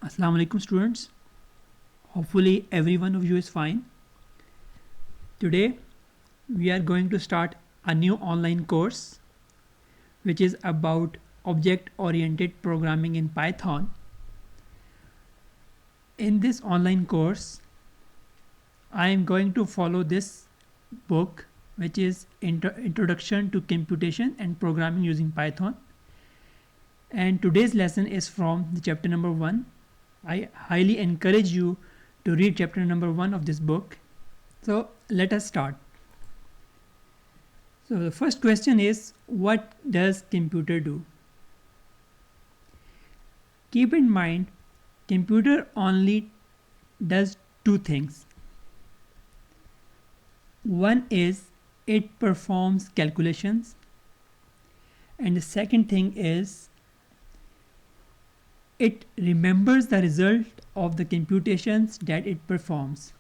Assalamu alaikum students. Hopefully every one of you is fine. Today we are going to start a new online course which is about object oriented programming in Python. In this online course I am going to follow this book which is Introduction to Computation and Programming using Python, and today's lesson is from the chapter number 1. I highly encourage you to read chapter number 1 of this book. So let us start. So the first question is, what does computer do? Keep in mind, computer only does two things. One is it performs calculations, and the second thing is it remembers the result of the computations that it performs.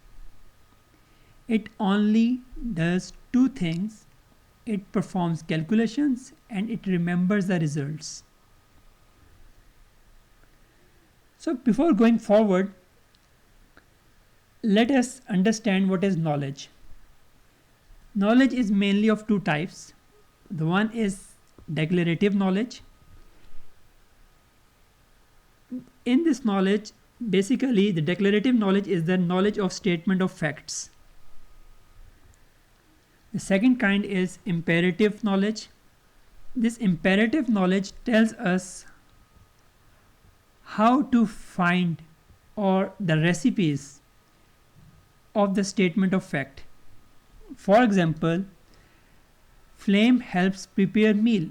It only does two things. It performs calculations and it remembers the results. So before going forward, let us understand what is knowledge. Knowledge is mainly of two types. The one is declarative knowledge. In this knowledge, basically the declarative knowledge is the knowledge of statement of facts. The second kind is imperative knowledge. This imperative knowledge tells us how to find or the recipes of the statement of fact. For example, flame helps prepare meal.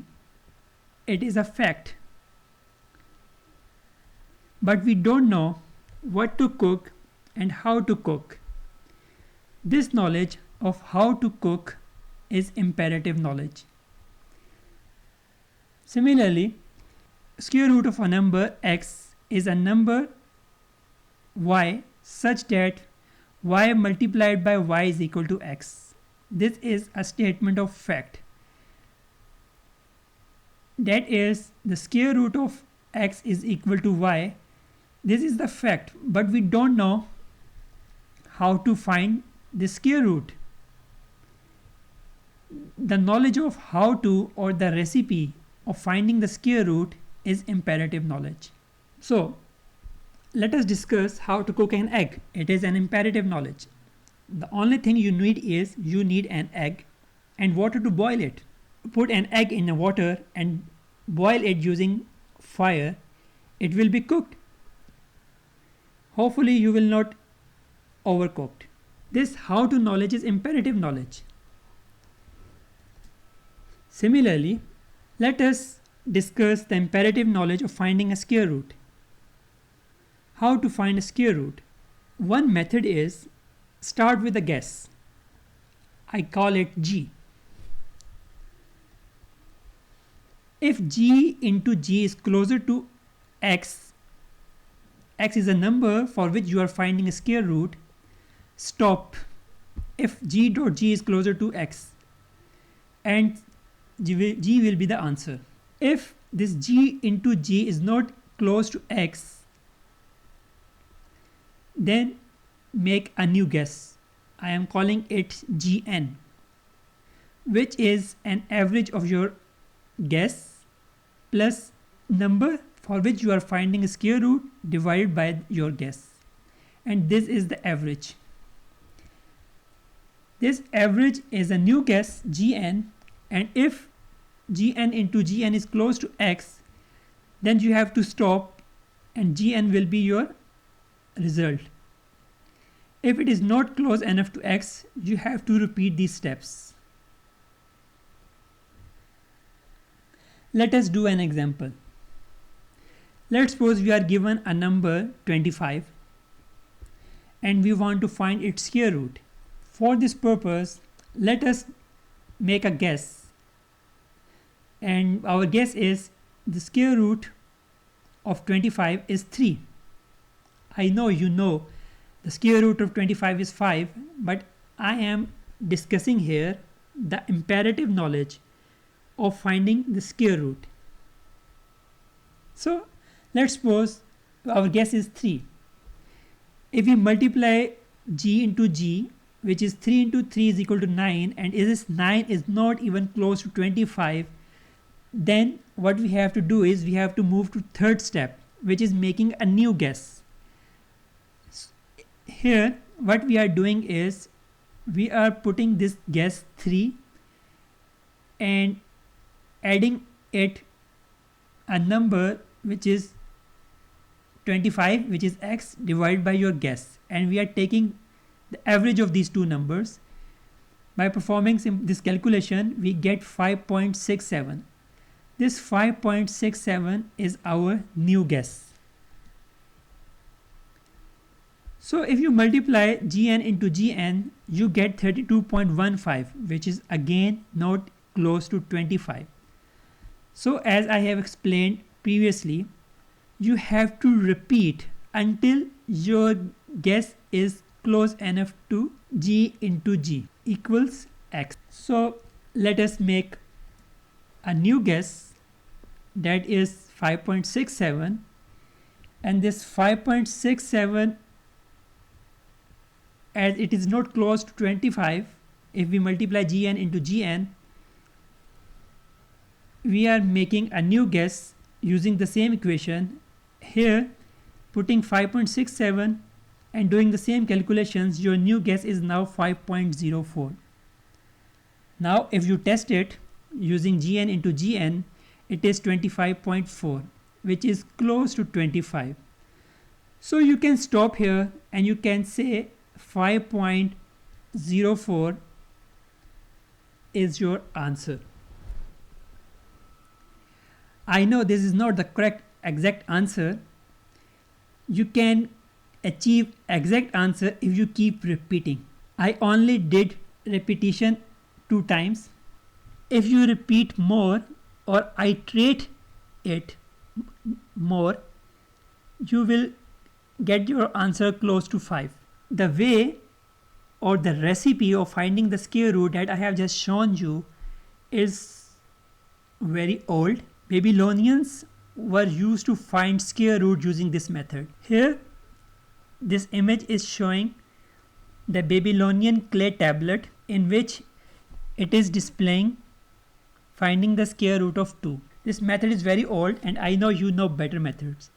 It is a fact. But we don't know what to cook and how to cook. This knowledge of how to cook is imperative knowledge. Similarly, square root of a number x is a number y such that y multiplied by y is equal to x. This is a statement of fact. That is, the square root of x is equal to y. This is the fact, but we don't know how to find the square root. The knowledge of how to or the recipe of finding the square root is imperative knowledge. So let us discuss how to cook an egg. It is an imperative knowledge. The only thing you need an egg and water to boil it. Put an egg in the water and boil it using fire. It will be cooked. Hopefully you will not overcooked. This how to knowledge is imperative knowledge. Similarly, let us discuss the imperative knowledge of finding a square root. How to find a square root? One method is start with a guess. I call it g. If g into g is closer to x, x is a number for which you are finding a square root, stop if g dot g is closer to x and g will be the answer. If this g into g is not close to x, then make a new guess. I am calling it gn, which is an average of your guess plus number for which you are finding a square root divided by your guess, and this is the average. This average is a new guess gn, and if gn into gn is close to x, then you have to stop and gn will be your result. If it is not close enough to x, you have to repeat these steps. Let us do an example. Let's suppose we are given a number 25 and we want to find its square root. For this purpose, let us make a guess, and our guess is the square root of 25 is 3. I know you know the square root of 25 is 5, but I am discussing here the imperative knowledge of finding the square root. So let's suppose our guess is 3. If we multiply g into g, which is 3 into 3 is equal to 9, and this 9 is not even close to 25, then what we have to do is we have to move to third step, which is making a new guess. Here what we are doing is we are putting this guess 3 and adding it a number which is 25, which is x, divided by your guess, and we are taking the average of these two numbers. By performing this calculation, we get 5.67. This 5.67 is our new guess. So if you multiply gn into gn, you get 32.15, which is again not close to 25. So as I have explained previously, you have to repeat until your guess is close enough to g into g equals x. So let us make a new guess, that is 5.67, and this 5.67, as it is not close to 25, if we multiply gn into gn, we are making a new guess using the same equation. Here, putting 5.67 and doing the same calculations, your new guess is now 5.04. Now if you test it using gn into gn, it is 25.4, which is close to 25. So you can stop here and you can say 5.04 is your answer. I know this is not the correct exact answer. You can achieve exact answer if you keep repeating. I only did repetition 2 times. If you repeat more or iterate it more, you will get your answer close to 5. The way or the recipe of finding the square root that I have just shown you is very old. Babylonians were used to find square root using this method. Here, this image is showing the Babylonian clay tablet in which it is displaying finding the square root of 2. This method is very old and I know you know better methods.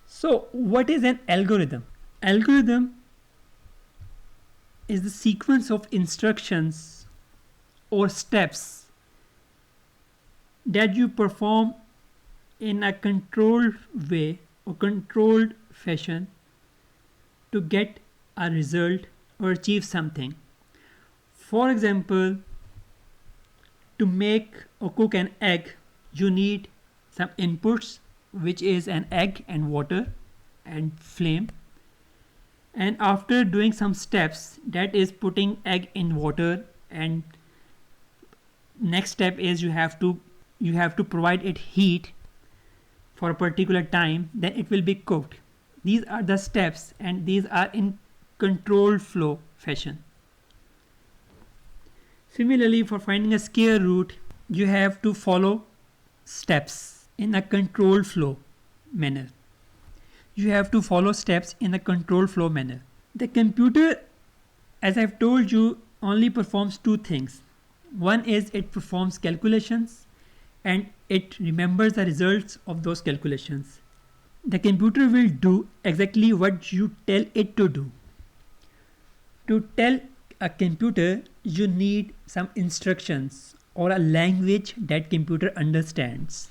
So what is an algorithm? Algorithm is the sequence of instructions or steps that you perform in a controlled way or controlled fashion to get a result or achieve something. For example, to make or cook an egg, you need some inputs, which is an egg and water and flame. And after doing some steps, that is putting egg in water, and next step is you have to provide it heat for a particular time, then it will be cooked. These are the steps and these are in controlled flow fashion. Similarly, for finding a square root, you have to follow steps in a controlled flow manner. You have to follow steps in a controlled flow manner. The computer, as I've told you, only performs 2 things. One is it performs calculations and it remembers the results of those calculations. The computer will do exactly what you tell it to do. To tell a computer, you need some instructions or a language that computer understands,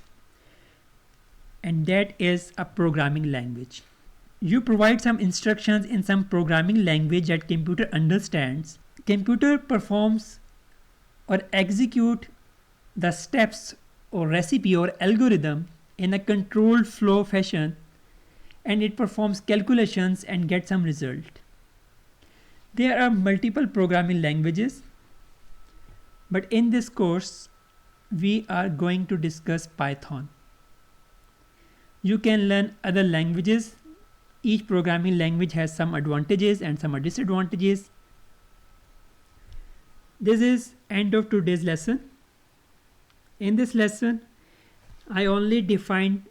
and that is a programming language. You provide some instructions in some programming language that computer understands. Computer performs or execute the steps or recipe or algorithm in a controlled flow fashion, and it performs calculations and gets some result. There are multiple programming languages, but in this course we are going to discuss Python. You can learn other languages. Each programming language has some advantages and some disadvantages. This is end of today's lesson. In this lesson, I only defined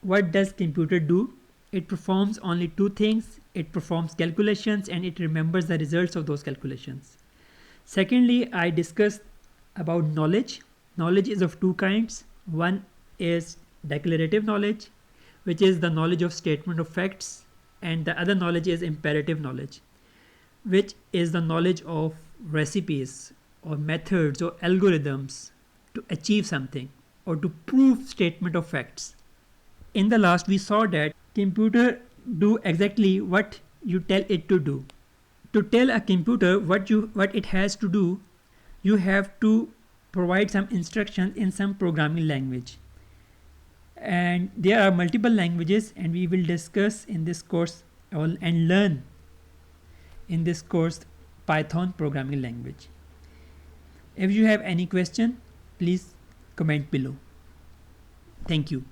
what does computer do? It performs only two things. It performs calculations and it remembers the results of those calculations. Secondly, I discussed about knowledge. Knowledge is of two kinds. One is declarative knowledge, which is the knowledge of statement of facts, and the other knowledge is imperative knowledge, which is the knowledge of recipes or methods or algorithms to achieve something or to prove statement of facts. In the last we saw that computer do exactly what you tell it to do. To tell a computer what it has to do, you have to provide some instructions in some programming language. And there are multiple languages and we will discuss in this course and learn in this course Python programming language. If you have any question, please comment below. Thank you.